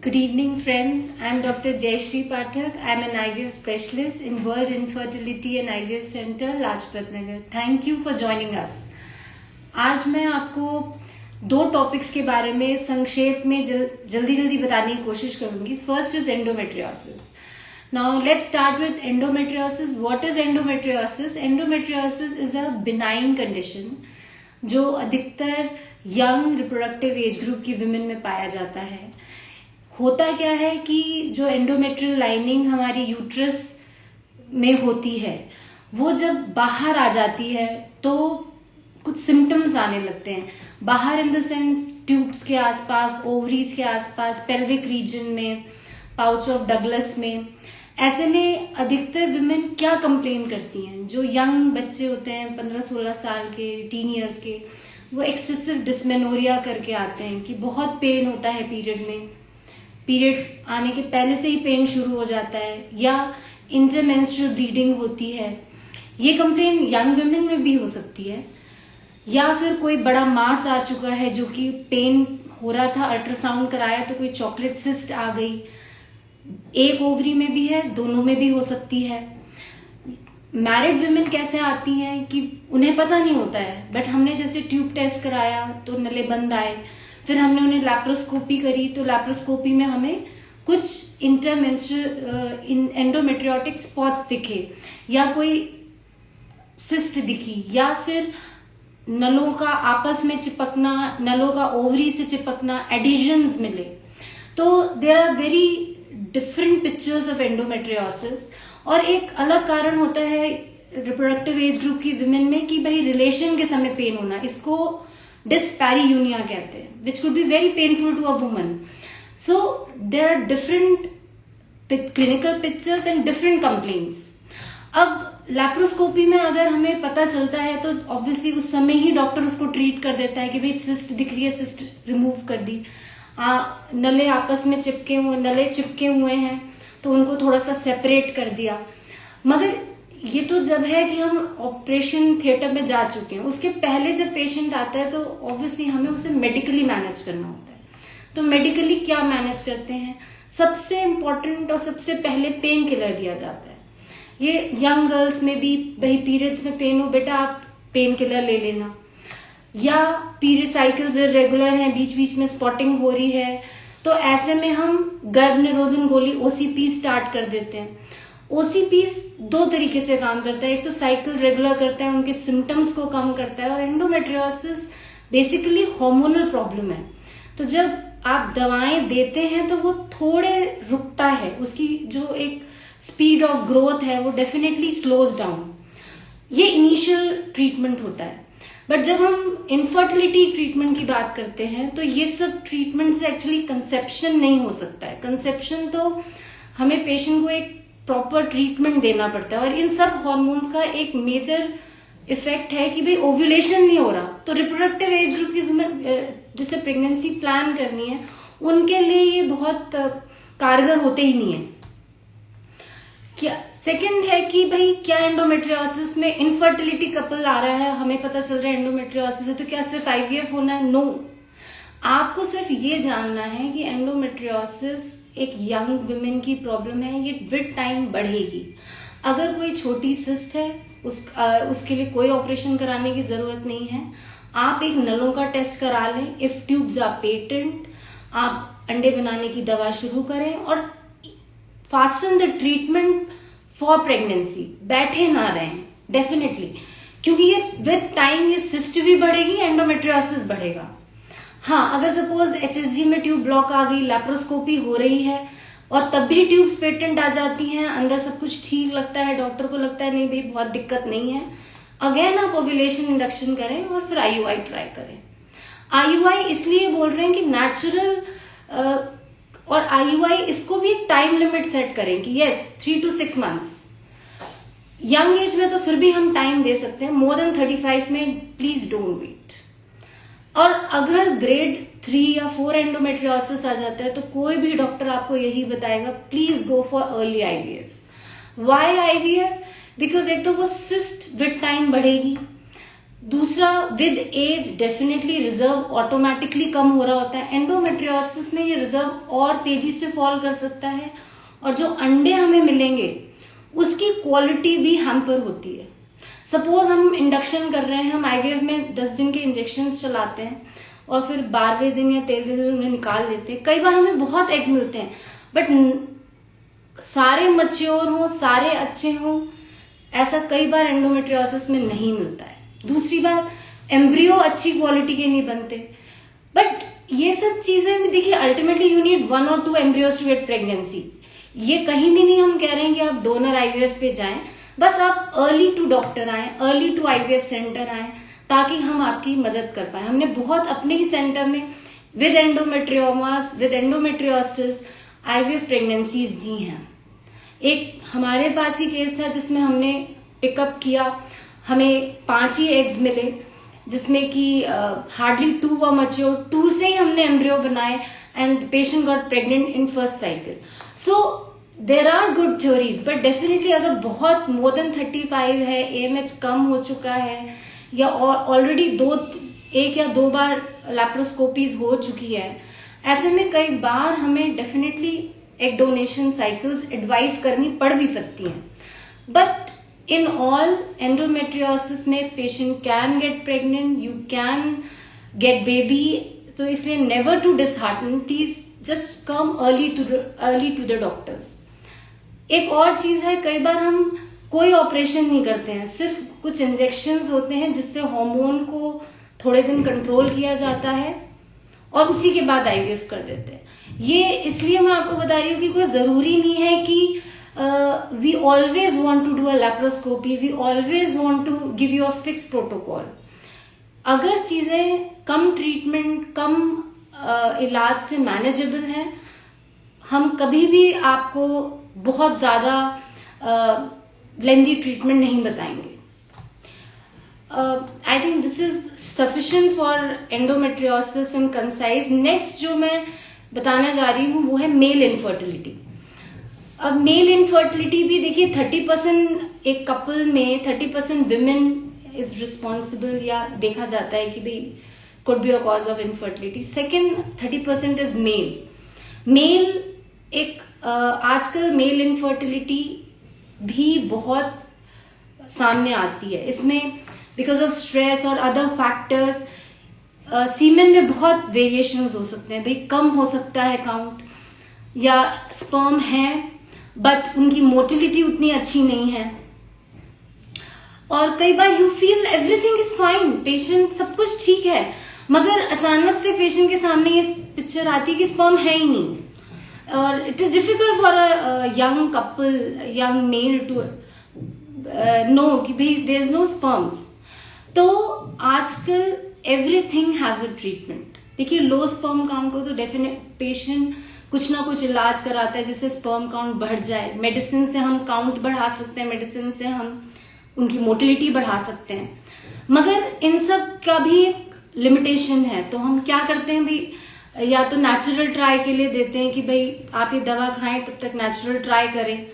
Good evening, friends. I'm Dr. Jayashree Pathak. I'm an IVF specialist in World Infertility and IVF Center, Lajpat Nagar. Thank you for joining us. आज मैं आपको दो topics के बारे में संक्षेप में जल्दी बताने की कोशिश करूंगी. First is endometriosis. Now let's start with endometriosis. What is endometriosis? Endometriosis is a benign condition जो अधिकतर यंग रिप्रोडक्टिव एज ग्रुप की विमेन में पाया जाता है. होता क्या है कि जो एंडोमेट्रियल लाइनिंग हमारी यूट्रस में होती है वो जब बाहर आ जाती है तो कुछ सिम्टम्स आने लगते हैं. बाहर इन द सेंस ट्यूब्स के आसपास, ओवरीज के आसपास, पेल्विक रीजन में, पाउच ऑफ डगलस में. ऐसे में अधिकतर विमेन क्या कंप्लेन करती हैं? जो यंग बच्चे होते हैं 15-16 साल के, टीन ईयर्स के, वो एक्सेसिव डिस्मेनोरिया करके आते हैं कि बहुत पेन होता है पीरियड में, पीरियड आने के पहले से ही पेन शुरू हो जाता है, या इंटरमेंस्ट्रुअल ब्लीडिंग होती है. ये कंप्लेन यंग विमेन में भी हो सकती है. या फिर कोई बड़ा मास आ चुका है जो कि पेन हो रहा था, अल्ट्रासाउंड कराया तो कोई चॉकलेट सिस्ट आ गई. एक ओवरी में भी है, दोनों में भी हो सकती है. मैरिड विमेन कैसे आती हैं कि उन्हें पता नहीं होता है, बट हमने जैसे ट्यूब टेस्ट कराया तो नले बंद आए, फिर हमने उन्हें लैप्रोस्कोपी करी तो लैप्रोस्कोपी में हमें कुछ इंटरमेंस्ट्रुअल एंडोमेट्रियोटिक स्पॉट्स दिखे, या कोई सिस्ट दिखी, या फिर नलों का आपस में चिपकना, नलों का ओवरी से चिपकना, एडिशंस मिले. तो there are very different pictures of endometriosis. और एक अलग कारण होता है रिप्रोडक्टिव एज ग्रुप की विमेन में कि भाई रिलेशन के समय पेन होना, इसको डिस्पैरियूनिया कहते हैं, which could be very painful to a woman. So there are different clinical pictures and different complaints. अब लैप्रोस्कोपी में अगर हमें पता चलता है तो ऑब्वियसली उस समय ही डॉक्टर उसको ट्रीट कर देता है कि भाई सिस्ट दिख रही है, सिस्ट रिमूव कर दी. नले आपस में चिपके हुए हैं तो उनको थोड़ा सा सेपरेट कर दिया. मगर ये तो जब है कि हम ऑपरेशन थिएटर में जा चुके हैं. उसके पहले जब पेशेंट आता है तो ऑब्वियसली हमें उसे मेडिकली मैनेज करना होता है. तो मेडिकली क्या मैनेज करते हैं? सबसे इम्पोर्टेंट और सबसे पहले पेन किलर दिया जाता है. ये यंग गर्ल्स में भी, भाई पीरियड्स में पेन हो, बेटा आप पेन किलर ले लेना. या पीरियड साइकिल्स इरेगुलर हैं, बीच बीच में स्पॉटिंग हो रही है, तो ऐसे में हम गर्भ निरोधन गोली ओसीपी स्टार्ट कर देते हैं. ओसीपीस दो तरीके से काम करता है. एक तो साइकिल रेगुलर करता है, उनके सिम्टम्स को कम करता है. और एंडोमेट्रियोसिस बेसिकली हार्मोनल प्रॉब्लम है, तो जब आप दवाएं देते हैं तो वो थोड़े रुकता है, उसकी जो एक स्पीड ऑफ ग्रोथ है वो डेफिनेटली स्लोज डाउन. ये इनिशियल ट्रीटमेंट होता है. बट जब हम इनफर्टिलिटी ट्रीटमेंट की बात करते हैं तो ये सब ट्रीटमेंट से एक्चुअली कंसेप्शन नहीं हो सकता है. कंसेप्शन तो हमें पेशेंट को एक प्रॉपर ट्रीटमेंट देना पड़ता है. और इन सब हॉर्मोन्स का एक मेजर इफेक्ट है कि भाई ओव्यूलेशन नहीं हो रहा, तो रिप्रोडक्टिव एज ग्रुप की वुमेन जिसे प्रेगनेंसी प्लान करनी है उनके लिए ये बहुत कारगर होते ही नहीं है. क्या सेकंड है कि भाई क्या एंडोमेट्रियोसिस में इनफर्टिलिटी कपल आ रहा है, हमें पता चल रहा है एंडोमेट्रियोसिस है, तो क्या सिर्फ आईवीएफ होना है? नो. आपको सिर्फ ये जानना है कि एंडोमेट्रियोसिस एक यंग विमेन की प्रॉब्लम है, ये विद टाइम बढ़ेगी. अगर कोई छोटी सिस्ट है उसके लिए कोई ऑपरेशन कराने की जरूरत नहीं है. आप एक नलों का टेस्ट करा लें. इफ ट्यूब्स आर पेटेंट, आप अंडे बनाने की दवा शुरू करें और fasten the treatment for pregnancy. बैठे ना रहें डेफिनेटली, क्योंकि ये विद टाइम ये सिस्ट भी बढ़ेगी, एंडोमेट्रियोसिस बढ़ेगा. हाँ, अगर सपोज एचएसजी में ट्यूब ब्लॉक आ गई, लैप्रोस्कोपी हो रही है और तब भी ट्यूब्स पेटेंट आ जाती हैं, अंदर सब कुछ ठीक लगता है, डॉक्टर को लगता है नहीं भाई बहुत दिक्कत नहीं है, अगेन आप ओव्यूलेशन इंडक्शन करें और फिर आईयूआई ट्राई करें. आईयूआई इसलिए बोल रहे हैं कि नेचुरल और आईयूआई इसको भी एक टाइम लिमिट सेट करें कि yes 3 to 6 months. Young age में तो फिर भी हम टाइम दे सकते हैं, मोर देन 35 में प्लीज डोंट वेट. और अगर ग्रेड 3 या 4 एंडोमेट्रियोसिस आ जाता है तो कोई भी डॉक्टर आपको यही बताएगा please go for early IVF. Why IVF? Because एक तो वो सिस्ट विद टाइम बढ़ेगी, दूसरा, with age definitely reserve automatically कम हो रहा होता है। एंडोमेट्रियोसिस में ये रिजर्व और तेजी से फॉल कर सकता है, और जो अंडे हमें मिलेंगे उसकी क्वालिटी भी हैम्पर होती है। सपोज हम इंडक्शन कर रहे हैं, हम आईवीएफ में 10 दिन के इंजेक्शन चलाते हैं और फिर 12वें दिन या 13वें दिन उन्हें निकाल लेते हैं। कई बार हमें बहुत एग मिलते हैं, बट सारे मैच्योर हों, सारे अच्छे हों, ऐसा कई बार एंडोमेट्रियोसिस में नहीं मिलता है। दूसरी बात, एम्ब्रियो अच्छी क्वालिटी के नहीं बनते। बट ये सब चीजें भी देखिए, ultimately you need 1 or 2 embryos to get pregnancy. ये कहीं भी नहीं हम कह रहे हैं कि आप डोनर आईवीएफ पे जाएं, बस आप अर्ली टू डॉक्टर आए, अर्ली टू आईवीएफ सेंटर आए, ताकि हम आपकी मदद कर पाए। हमने बहुत अपने ही सेंटर में with endometriomas, with endometriosis IVF pregnancies दी हैं। एक हमारे पास ही केस था जिसमें हमने पिकअप किया, हमें 5 ही एग्स मिले, जिसमें कि हार्डली 2 वर मैच्योर, 2 से ही हमने एम्ब्रियो बनाए and patient got pregnant in first cycle. So there are good theories, but definitely अगर बहुत मोर देन 35 है, एएमएच कम हो चुका है, या ऑलरेडी 1 या 2 बार लैप्रोस्कोपीज हो चुकी है, ऐसे में कई बार हमें definitely egg donation cycles advice करनी पड़ भी सकती हैं। बट इन ऑल, एंडोमेट्रियोसिस में patient can get pregnant, you can get baby, तो इसलिए never to dishearten, please just come early to the doctors. एक और चीज है, कई बार हम कोई ऑपरेशन नहीं करते हैं, सिर्फ कुछ इंजेक्शंस होते हैं जिससे हार्मोन को थोड़े दिन कंट्रोल किया जाता है और उसी के बाद आईवीएफ कर देते हैं। ये इसलिए मैं आपको बता रही हूँ कि कोई जरूरी नहीं है कि we always want to do a laparoscopy, we always want to give you a fix protocol. अगर चीजें कम ट्रीटमेंट, कम इलाज से मैनेजेबल हैं, हम कभी भी आपको बहुत ज्यादा लेंदी ट्रीटमेंट नहीं बताएंगे। I think this is sufficient for endometriosis in concise. Next जो मैं बताना जा रही हूँ वो है मेल इनफर्टिलिटी। अब मेल इनफर्टिलिटी भी देखिए, 30% एक कपल में 30% विमेन इज रिस्पॉन्सिबल, या देखा जाता है कि भाई could be a cause of infertility. Second 30% is male एक आजकल मेल इनफर्टिलिटी भी बहुत सामने आती है। इसमें बिकॉज ऑफ स्ट्रेस और अदर फैक्टर्स सीमेन में बहुत वेरिएशंस हो सकते हैं। भाई कम हो सकता है काउंट, या स्पर्म है बट उनकी मोटिलिटी उतनी अच्छी नहीं है, और कई बार you feel everything is fine, patient सब कुछ ठीक है, मगर अचानक से पेशेंट के सामने ये पिक्चर आती है कि स्पर्म है ही नहीं, और it is difficult for a young couple, young male to know कि भाई देयर इज नो स्पर्म्स। तो आजकल एवरीथिंग हैज अ ट्रीटमेंट। देखिए, लो स्पर्म काउंट को तो डेफिनेट पेशेंट कुछ ना कुछ इलाज कराता है जिससे स्पर्म काउंट बढ़ जाए। मेडिसिन से हम काउंट बढ़ा सकते हैं, मेडिसिन से हम उनकी मोटिलिटी बढ़ा सकते हैं, मगर इन सब का भी एक लिमिटेशन है। तो हम क्या करते हैं भाई, या तो नेचुरल ट्राई के लिए देते हैं कि भाई आप ये दवा खाएं, तब तक नेचुरल ट्राई करें।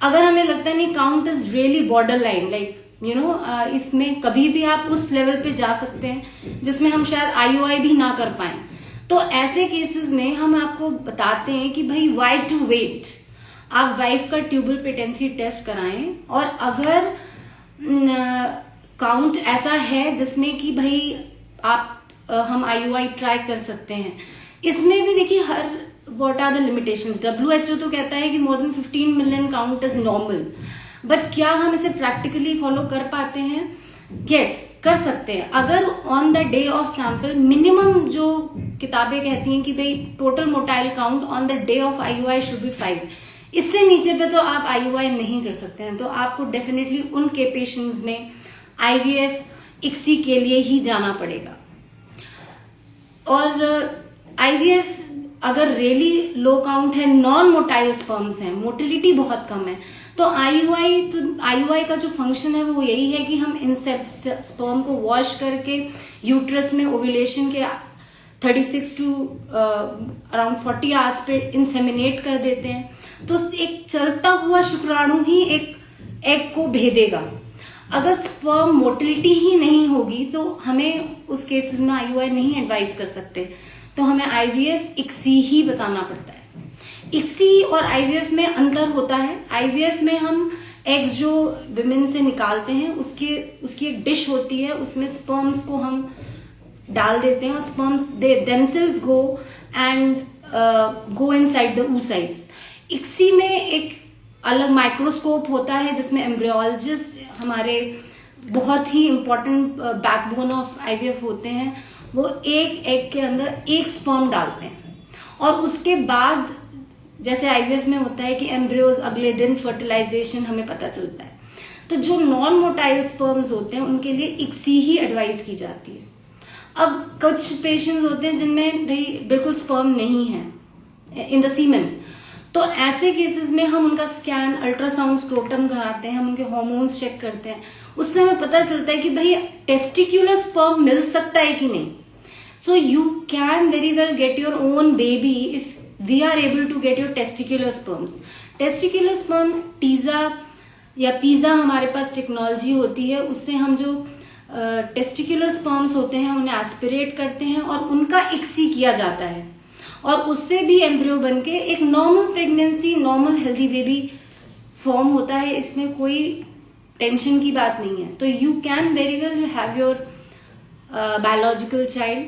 अगर हमें लगता है नहीं, count is really border line, like you know, इसमें कभी भी आप उस लेवल पे जा सकते हैं जिसमें हम शायद आईयूआई भी ना कर पाए, तो ऐसे केसेस में हम आपको बताते हैं कि भाई वाई टू वेट, आप वाइफ का ट्यूबल पेटेंसी टेस्ट कराएं, और अगर काउंट ऐसा है जिसमें कि भाई आप हम आईयूआई ट्राई कर सकते हैं। इसमें भी देखिए, हर what are the limitations. WHO तो कहता है कि more than 15 million count is normal, but क्या हम इसे प्रैक्टिकली फॉलो कर पाते हैं? यस, कर सकते हैं। अगर on the day of sample, minimum जो किताबें कहती हैं कि भाई total motile count on the day of IUI should be 5, इससे नीचे पे तो आप आईयूआई नहीं कर सकते हैं। तो आपको डेफिनेटली उनके पेशेंट्स में आईवीएफ इक्सी के लिए ही जाना पड़ेगा। और आईवीएफ अगर रियली लो काउंट है, नॉन मोटाइल स्पर्म्स हैं, मोटिलिटी बहुत कम है, तो आईयूआई का जो फंक्शन है वो यही है कि हम इन स्पर्म को वॉश करके यूट्रस में ओव्यूलेशन के 36 to अराउंड 40 आवर्स पे इंसेमिनेट कर देते हैं। तो एक चलता हुआ शुक्राणु ही एक एग को भेदेगा। अगर स्पर्म मोटिलिटी ही नहीं होगी तो हमें उस केसेस में IUI नहीं एडवाइस कर सकते, तो हमें IVF ICSI ही बताना पड़ता है। ICSI और IVF में अंतर होता है। IVF में हम एग्स जो विमेन से निकालते हैं उसकी एक डिश होती है, उसमें स्पर्म्स को हम डाल देते हैं और sperms they themselves go and go inside the oocytes। ICSI में एक अलग माइक्रोस्कोप होता है जिसमें एम्ब्रियोलॉजिस्ट हमारे बहुत ही इम्पोर्टेंट बैकबोन ऑफ IVF होते हैं। वो एक एग के अंदर एक स्पर्म डालते हैं और उसके बाद जैसे IVF में होता है कि एम्ब्रियोज अगले दिन फर्टिलाइजेशन हमें पता चलता है। तो जो नॉन मोटाइल स्पर्म्स होते हैं उनके लिए ICSI ही एडवाइस की जाती है। अब कुछ पेशेंट्स होते हैं जिनमें भाई बिल्कुल स्पर्म नहीं है इन द सीमेन, तो ऐसे केसेस में हम उनका स्कैन, अल्ट्रासाउंड, स्क्रोटम कराते हैं, हम उनके हार्मोन्स चेक करते हैं। उससे हमें पता चलता है कि भाई टेस्टिक्युलर स्पर्म मिल सकता है कि नहीं। So you can very well get your own baby if we are able to get your testicular sperms. Testicular sperm TESA या पीजा हमारे पास टेक्नोलॉजी होती है, उससे हम जो टेस्टिकुलर स्पर्म्स होते हैं उन्हें एस्पिरेट करते हैं और उनका ICSI किया जाता है और उससे भी एम्ब्रियो बनके एक normal pregnancy, normal healthy baby form होता है। इसमें कोई टेंशन की बात नहीं है। तो you can very well have your biological child.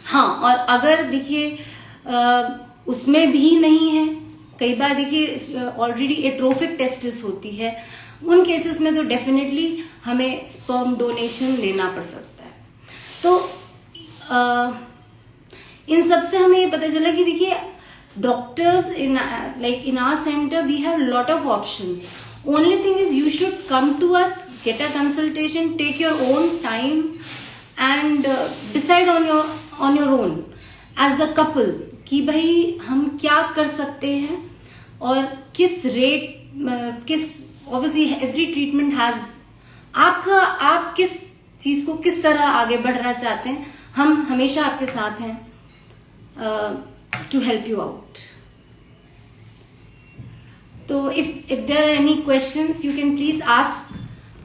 हाँ, और अगर देखिए उसमें भी नहीं है, कई बार देखिए ऑलरेडी एट्रोफिक टेस्टिस होती है, उन केसेस में तो डेफिनेटली हमें स्पर्म डोनेशन लेना पड़ सकता है। तो इन सब से हमें ये पता चला कि देखिए doctors in our centre we have lot of options. Only thing is you should come to us, get a consultation, take your own time and decide on your own as a couple कि भाई हम क्या कर सकते हैं और किस rate, किस, ऑब्वियसली एवरी ट्रीटमेंट हैज आप किस चीज को किस तरह आगे बढ़ना चाहते हैं, हम हमेशा आपके साथ हैं टू हेल्प यू आउट। तो if there are any questions you can please ask.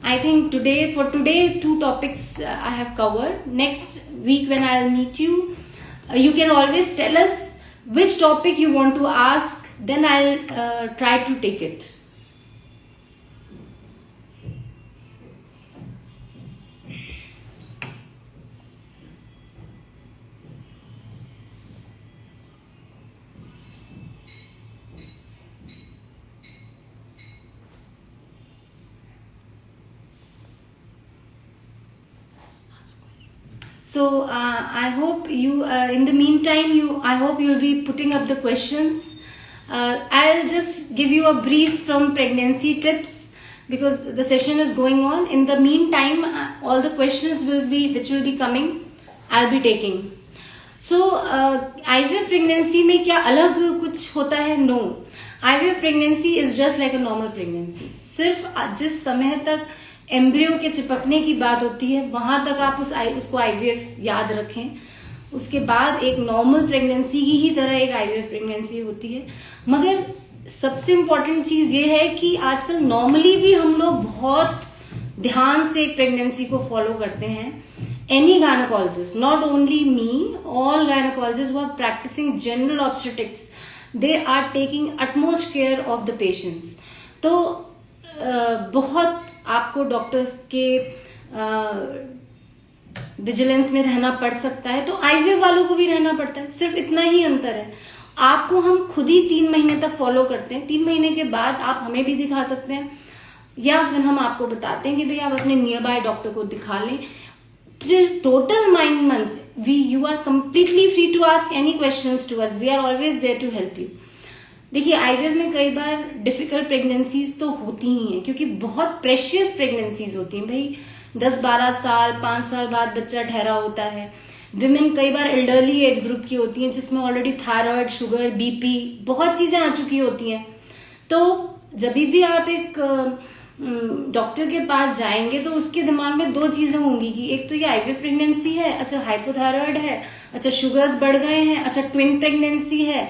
I think for today 2 topics I have covered. Next week when I'll meet you, you can always tell us which topic you want to ask, then I'll try to take it. So I hope you, in the meantime, I hope you'll be putting up the questions. I'll just give you a brief from pregnancy tips because the session is going on. In the meantime, all the questions which will be coming, I'll be taking. So IVF pregnancy में क्या अलग कुछ होता है? No. IVF pregnancy is just like a normal pregnancy. सिर्फ जिस समय तक एम्ब्रियो के चिपकने की बात होती है वहां तक आप उसको IVF याद रखें। उसके बाद एक नॉर्मल प्रेगनेंसी की ही तरह एक IVF प्रेगनेंसी होती है। मगर सबसे इम्पोर्टेंट चीज ये है कि आजकल नॉर्मली भी हम लोग बहुत ध्यान से एक प्रेगनेंसी को फॉलो करते हैं। Any gynaecologist, not only me, all gynaecologists who are practising general obstetrics, they are taking utmost care of the patients. तो बहुत आपको डॉक्टर्स के विजिलेंस में रहना पड़ सकता है, तो IVF वालों को भी रहना पड़ता है। सिर्फ इतना ही अंतर है। आपको हम खुद ही 3 महीने तक फॉलो करते हैं। 3 महीने के बाद आप हमें भी दिखा सकते हैं या फिर हम आपको बताते हैं कि भाई आप अपने नियर बाय डॉक्टर को दिखा लें। Total 9 months you are completely free to ask any questions to us. We are always there to help you. देखिए IVF में कई बार डिफिकल्ट प्रेगनेंसीज तो होती ही हैं क्योंकि बहुत प्रेशियस प्रेगनेंसीज होती हैं। भाई 10-12 साल, 5 साल बाद बच्चा ठहरा होता है। विमेन कई बार एल्डरली एज ग्रुप की होती हैं जिसमें ऑलरेडी थायराइड, शुगर, BP बहुत चीजें आ चुकी होती हैं। तो जब भी आप एक डॉक्टर के पास जाएंगे तो उसके दिमाग में 2 चीजें होंगी कि एक तो ये IVF प्रेगनेंसी है, अच्छा हाइपोथायराइड है, अच्छा शुगर्स बढ़ गए हैं, अच्छा ट्विन प्रेगनेंसी है।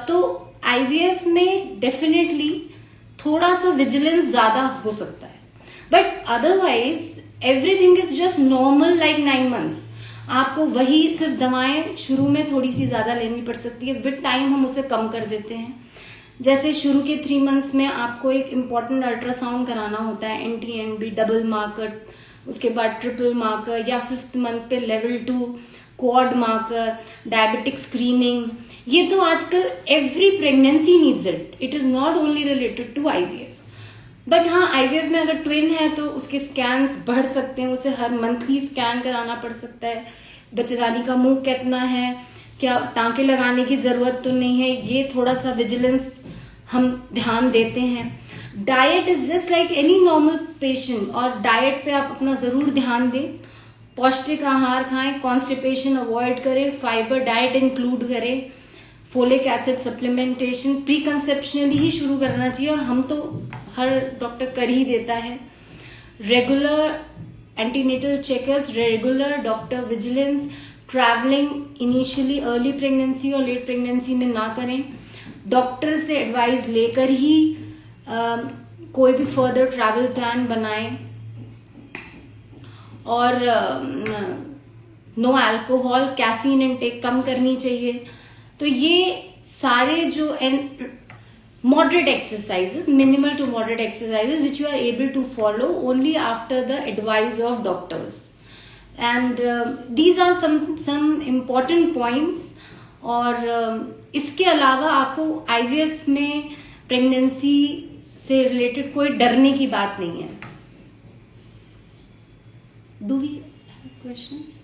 तो IVF में डेफिनेटली थोड़ा सा विजिलेंस ज्यादा हो सकता है। But otherwise everything is just normal like 9 months. आपको वही सिर्फ दवाएं शुरू में थोड़ी सी ज्यादा लेनी पड़ सकती है, विद टाइम हम उसे कम कर देते हैं. जैसे शुरू के 3 months में आपको एक इम्पॉर्टेंट अल्ट्रासाउंड कराना होता है, NT-NB, डबल मार्कर, उसके बाद ट्रिपल मार्कर, या 5th month पे level 2 quad marker, diabetic screening. ये तो आजकल every pregnancy needs it. It is not only related to IVF. But हाँ, IVF में अगर ट्विन है तो उसके स्कैन्स बढ़ सकते हैं, उसे हर मंथली स्कैन कराना पड़ सकता है. बच्चेदानी का मुंह कितना है, क्या टांके लगाने की जरूरत तो नहीं है, ये थोड़ा सा विजिलेंस हम ध्यान देते हैं. Diet is just like any normal patient, और डाइट पे आप अपना जरूर ध्यान दें. पौष्टिक आहार खाएं, कॉन्स्टिपेशन अवॉइड करें, फाइबर डाइट इंक्लूड करें, फोलिक एसिड सप्लीमेंटेशन प्री कंसेप्शनली ही शुरू करना चाहिए, और हम तो हर डॉक्टर कर ही देता है. Regular antenatal checkups, regular doctor vigilance. Travelling initially early pregnancy और लेट प्रेगनेंसी में ना करें. डॉक्टर से एडवाइस लेकर ही कोई भी फर्दर ट्रैवल प्लान बनाएं. और नो अल्कोहल, कैफीन इनटेक कम करनी चाहिए. तो ये सारे जो moderate exercises, minimal to moderate exercises, which you are able to follow only after the advice of doctors. And these are some important points. और इसके अलावा आपको IVF में प्रेगनेंसी से रिलेटेड कोई डरने की बात नहीं है. Do we have questions?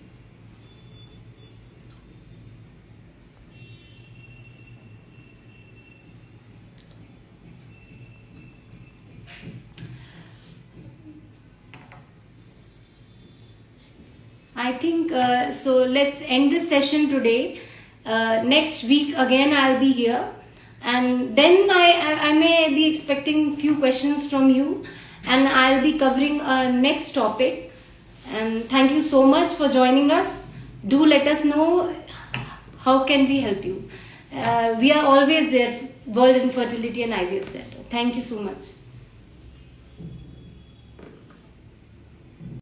I think so. Let's end this session today. Next week again I'll be here, and then I may be expecting few questions from you, and I'll be covering a next topic. And thank you so much for joining us. Do let us know how can we help you. We are always there, World Infertility and IVF Center. Thank you so much.